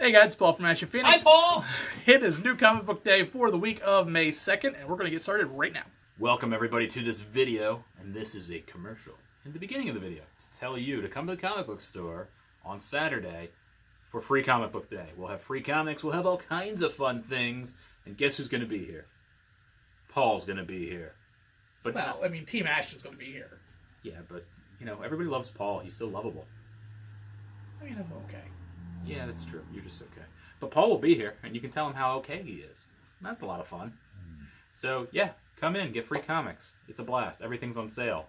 Hey guys, it's Paul from Ashen. Hi, Paul! It is New Comic Book Day for the week of May 2nd, and we're going to get started right now. Welcome everybody to this video, and this is a commercial in the beginning of the video to tell you to come to the comic book store on Saturday for free comic book day. We'll have free comics, we'll have all kinds of fun things, and guess who's going to be here? Paul's going to be here. But well, I mean, Team Ashen's going to be here. Yeah, but, you know, everybody loves Paul. He's still lovable. I mean, I'm okay. Yeah, that's true. You're just okay. But Paul will be here, and you can tell him how okay he is. That's a lot of fun. So, yeah, come in, get free comics. It's a blast. Everything's on sale.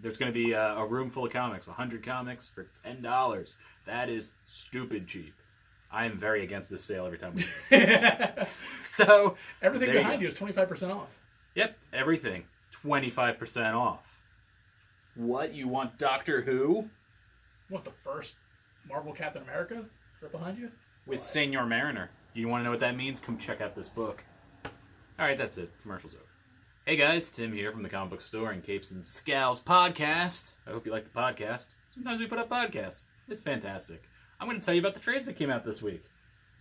There's going to be a room full of comics, 100 comics for $10. That is stupid cheap. I am very against this sale every time we do it. So, everything behind you is 25% off. Yep, everything. 25% off. What? You want Doctor Who? What, the first Marvel Captain America right behind you? With Senor Mariner. You want to know what that means? Come check out this book. Alright, that's it. Commercial's over. Hey guys, Tim here from the Comic Book Store and Capes and Scowls podcast. I hope you like the podcast. Sometimes we put up podcasts. It's fantastic. I'm going to tell you about the trades that came out this week.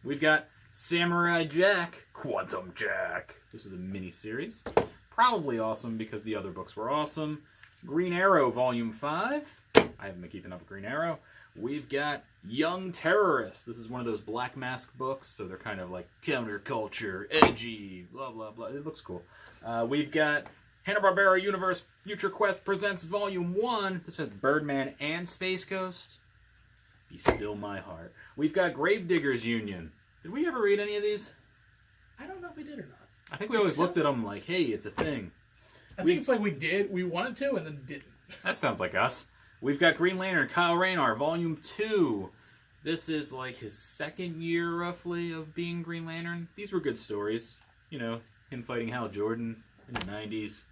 We've got Samurai Jack, Quantum Jack. This is a mini-series. Probably awesome because the other books were awesome. Green Arrow Volume 5. I haven't been keeping up with Green Arrow. We've got Young Terrorist. This is one of those Black Mask books, so they're kind of like counterculture, edgy, blah, blah, blah. It looks cool. We've got Hanna-Barbera Universe Future Quest Presents Volume 1. This has Birdman and Space Ghost. Be Still My Heart. We've got Gravediggers Union. Did we ever read any of these? I don't know if we did or not. I think we always looked at them like, hey, it's a thing. I think it's like we did, we wanted to, and then didn't. That sounds like us. We've got Green Lantern, Kyle Rayner, Volume 2. This is like his second year, roughly, of being Green Lantern. These were good stories. You know, him fighting Hal Jordan in the 90s,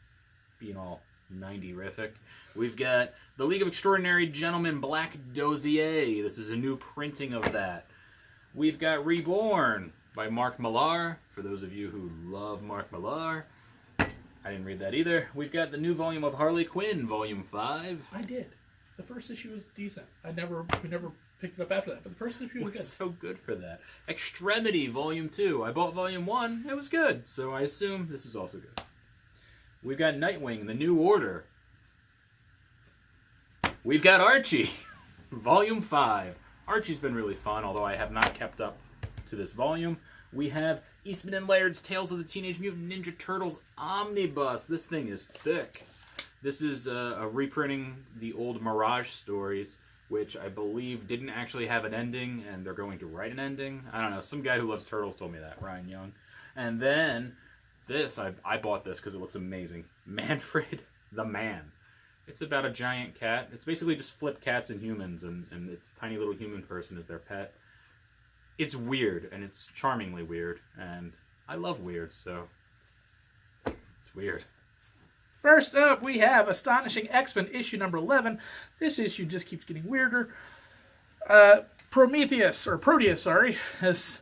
being all 90-rific. We've got The League of Extraordinary Gentlemen, Black Dozier. This is a new printing of that. We've got Reborn by Mark Millar, for those of you who love Mark Millar. I didn't read that either. We've got the new volume of Harley Quinn, Volume 5. I did. The first issue was decent. We never picked it up after that, but the first issue was good. So good for that. Extremity, Volume 2. I bought Volume 1. It was good, so I assume this is also good. We've got Nightwing, The New Order. We've got Archie, Volume 5. Archie's been really fun, although I have not kept up to this volume. We have Eastman and Laird's Tales of the Teenage Mutant Ninja Turtles Omnibus. This thing is thick. This is a reprinting the old Mirage stories, which I believe didn't actually have an ending, and they're going to write an ending. I don't know. Some guy who loves turtles told me that, Ryan Young. And then this, I bought this because it looks amazing. Manfred the Man. It's about a giant cat. It's basically just flip cats and humans, and it's a tiny little human person as their pet. It's weird, and it's charmingly weird, and I love weird, so it's weird. First up, we have Astonishing X-Men issue number 11. This issue just keeps getting weirder. Proteus, has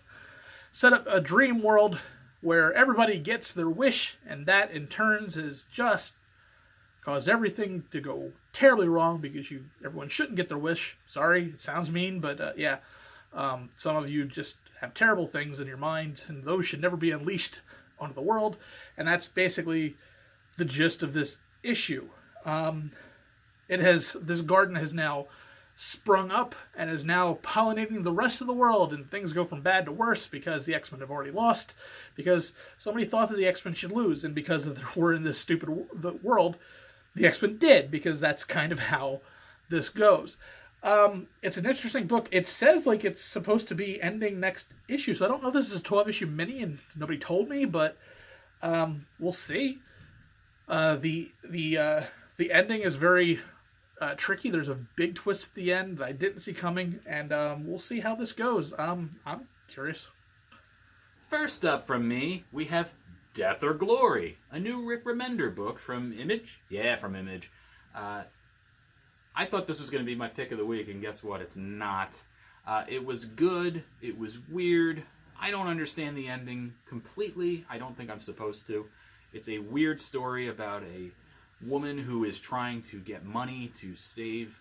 set up a dream world where everybody gets their wish, and that in turns has just caused everything to go terribly wrong because everyone shouldn't get their wish. Sorry, it sounds mean, but yeah. Some of you just have terrible things in your mind, and those should never be unleashed onto the world, and that's basically the gist of this issue. This garden has now sprung up and is now pollinating the rest of the world, and things go from bad to worse because the X-Men have already lost, because somebody thought that the X-Men should lose, and because we're in this stupid world, the X-Men did, because that's kind of how this goes. It's an interesting book. It says like it's supposed to be ending next issue, so I don't know if this is a 12-issue mini, and nobody told me, but we'll see. The ending is very tricky. There's a big twist at the end that I didn't see coming, and we'll see how this goes. I'm curious. First up from me, we have Death or Glory, a new Rick Remender book from Image. Yeah, from Image. I thought this was going to be my pick of the week, and guess what? It's not. It was good. It was weird. I don't understand the ending completely. I don't think I'm supposed to. It's a weird story about a woman who is trying to get money to save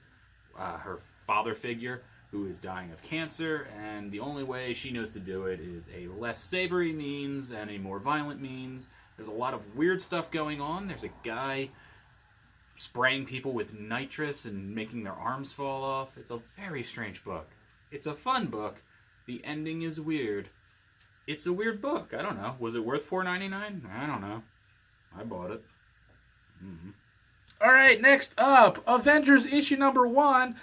her father figure, who is dying of cancer, and the only way she knows to do it is a less savory means and a more violent means. There's a lot of weird stuff going on. There's a guy spraying people with nitrous and making their arms fall off. It's a very strange book. It's a fun book. The ending is weird. It's a weird book. I don't know. Was it worth $4.99? I don't know. I bought it. Mm-hmm. All right, next up, Avengers issue number 1.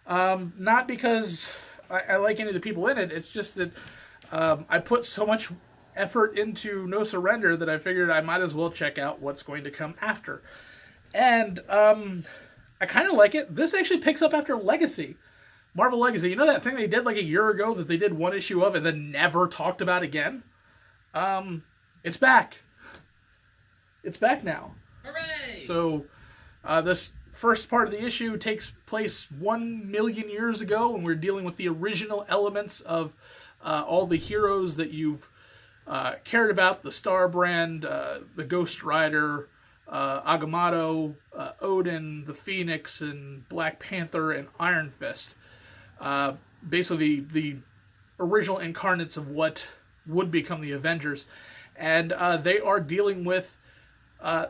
Not because I like any of the people in it. It's just that I put so much effort into No Surrender that I figured I might as well check out what's going to come after. And I kind of like it. This actually picks up after Legacy. Marvel Legacy. You know that thing they did like a year ago that they did one issue of and then never talked about again? It's back. It's back now. Hooray! So this first part of the issue takes place 1 million years ago, and we're dealing with the original elements of all the heroes that you've cared about: the Star Brand, the Ghost Rider, Agamotto, Odin, the Phoenix, and Black Panther, and Iron Fist. Basically the original incarnates of what would become the Avengers. And they are dealing with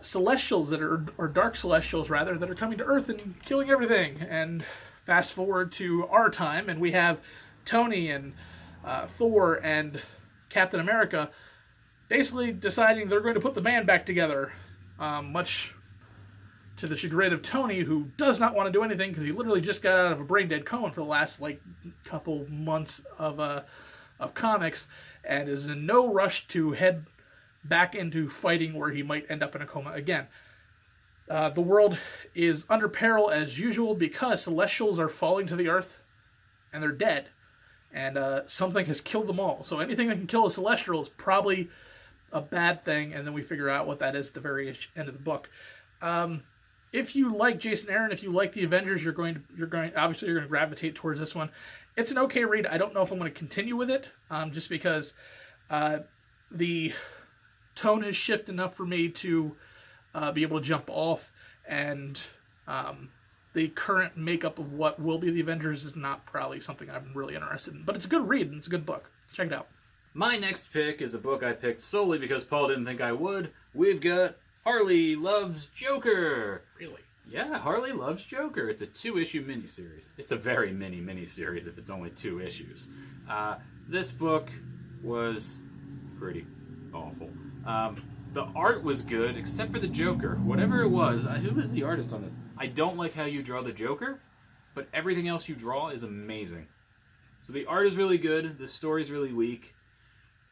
celestials that are, or dark celestials rather, that are coming to Earth and killing everything. And fast forward to our time, and we have Tony and Thor and Captain America basically deciding they're going to put the band back together, much to the chagrin of Tony, who does not want to do anything because he literally just got out of a brain-dead coma for the last couple months of comics, and is in no rush to head back into fighting where he might end up in a coma again. The world is under peril as usual because celestials are falling to the earth and they're dead, and something has killed them all. So anything that can kill a celestial is probably a bad thing, and then we figure out what that is at the very end of the book. If you like Jason Aaron, if you like the Avengers, you're going to gravitate towards this one. It's an okay read. I don't know if I'm going to continue with it, just because the tone has shifted enough for me to be able to jump off, and the current makeup of what will be the Avengers is not probably something I'm really interested in. But it's a good read, and it's a good book. Check it out. My next pick is a book I picked solely because Paul didn't think I would. We've got Harley Loves Joker. Really? Yeah, Harley Loves Joker. It's a 2-issue miniseries. It's a very miniseries if it's only 2 issues. This book was pretty awful. The art was good, except for the Joker. Whatever it was, who was the artist on this? I don't like how you draw the Joker, but everything else you draw is amazing. So the art is really good, the story's really weak.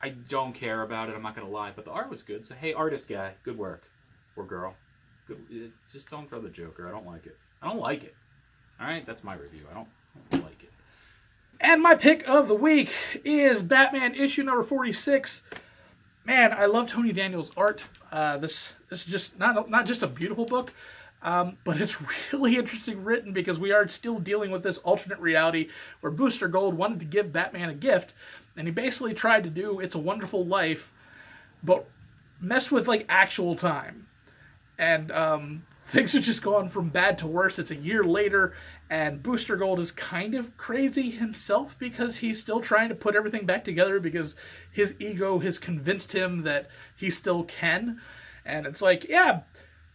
I don't care about it, I'm not going to lie, but the art was good. So hey, artist guy, good work. Or girl. Good. Just don't draw the Joker. I don't like it. I don't like it. Alright, that's my review. I don't like it. And my pick of the week is Batman issue number 46. Man, I love Tony Daniels' art. This is just not just a beautiful book, but it's really interesting written because we are still dealing with this alternate reality where Booster Gold wanted to give Batman a gift, and he basically tried to do It's a Wonderful Life, but messed with actual time. And things have just gone from bad to worse. It's a year later, and Booster Gold is kind of crazy himself because he's still trying to put everything back together because his ego has convinced him that he still can. And it's like, yeah,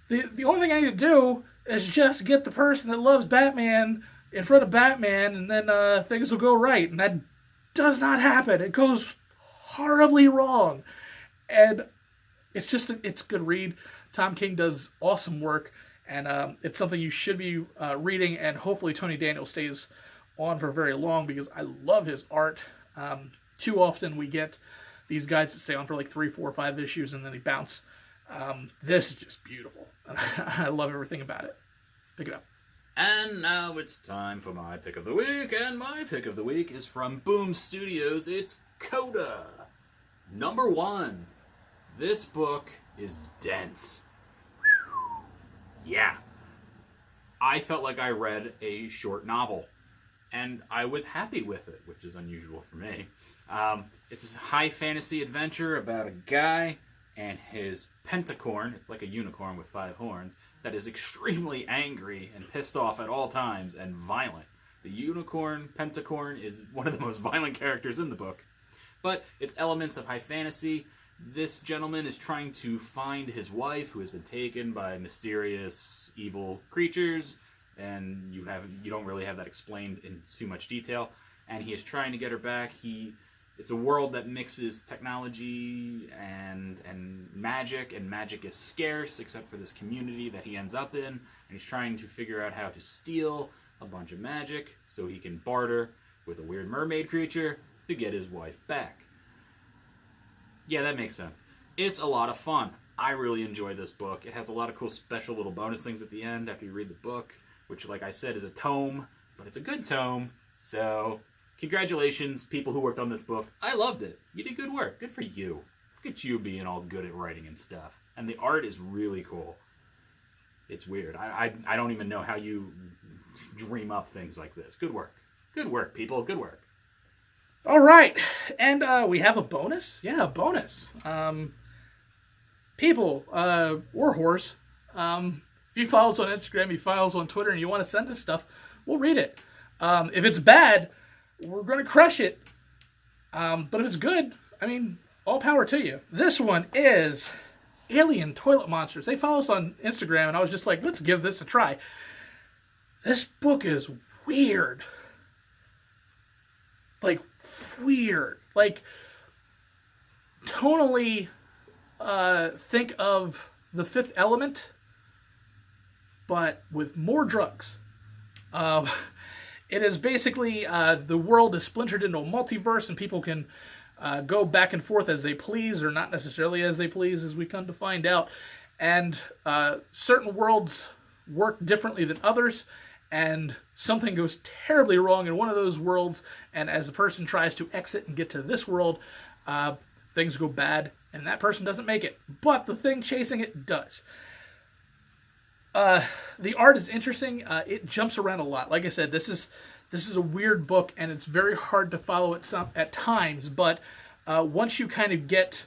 the only thing I need to do is just get the person that loves Batman in front of Batman, and then things will go right. And that does not happen. It goes horribly wrong. And it's a good read. Tom King does awesome work, and it's something you should be reading, and hopefully Tony Daniel stays on for very long because I love his art. Too often we get these guys that stay on for 3, 4, 5 issues and then they bounce. This is just beautiful. I love everything about it. Pick it up. And now it's time for my pick of the week, and my pick of the week is from Boom Studios. It's Coda, number 1. This book is dense. Yeah. I felt like I read a short novel, and I was happy with it, which is unusual for me. It's a high fantasy adventure about a guy and his pentacorn. It's like a unicorn with 5 horns that is extremely angry and pissed off at all times and violent. The unicorn, Pentacorn, is one of the most violent characters in the book. But it's elements of high fantasy. This gentleman is trying to find his wife, who has been taken by mysterious, evil creatures, and you don't really have that explained in too much detail. And he is trying to get her back. It's a world that mixes technology and magic is scarce, except for this community that he ends up in. And he's trying to figure out how to steal a bunch of magic so he can barter with a weird mermaid creature to get his wife back. Yeah, that makes sense. It's a lot of fun. I really enjoy this book. It has a lot of cool special little bonus things at the end after you read the book, which, like I said, is a tome, but it's a good tome. So, congratulations, people who worked on this book. I loved it. You did good work. Good for you. Look at you being all good at writing and stuff. And the art is really cool. It's weird. I don't even know how you dream up things like this. Good work. Good work, people. Good work. All right, and we have a bonus? Yeah, a bonus. People, or whores, if you follow us on Instagram, you follow us on Twitter, and you want to send us stuff, we'll read it. If it's bad, we're going to crush it. But if it's good, I mean, all power to you. This one is Alien Toilet Monsters. They follow us on Instagram, and I was just like, let's give this a try. This book is weird. Like, weird. Like, tonally, think of The Fifth Element, but with more drugs. It is basically, the world is splintered into a multiverse, and people can go back and forth as they please, or not necessarily as they please, as we come to find out. And certain worlds work differently than others, and something goes terribly wrong in one of those worlds, and as the person tries to exit and get to this world, things go bad, and that person doesn't make it. But the thing chasing it does. The art is interesting. It jumps around a lot. Like I said, this is a weird book, and it's very hard to follow at times, but once you kind of get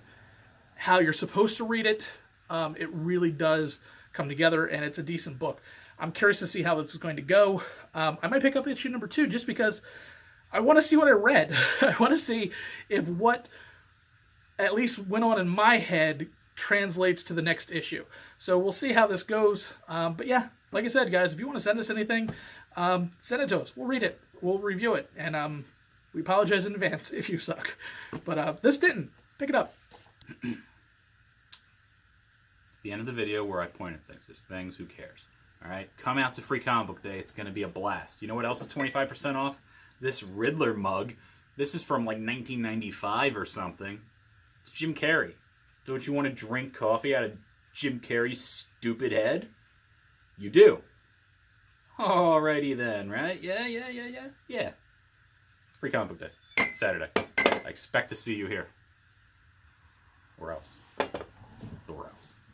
how you're supposed to read it, it really does come together, and it's a decent book. I'm curious to see how this is going to go. I might pick up issue number 2 just because I want to see what I read. I want to see if what at least went on in my head translates to the next issue. So we'll see how this goes. But yeah, like I said, guys, if you want to send us anything, send it to us. We'll read it. We'll review it. And we apologize in advance if you suck. But this didn't. Pick it up. It's the end of the video where I point at things. There's things, who cares? All right, come out to Free Comic Book Day. It's going to be a blast. You know what else is 25% off? This Riddler mug. This is from like 1995 or something. It's Jim Carrey. Don't you want to drink coffee out of Jim Carrey's stupid head? You do. Alrighty then, right? Yeah. Free Comic Book Day. Saturday. I expect to see you here. Or else.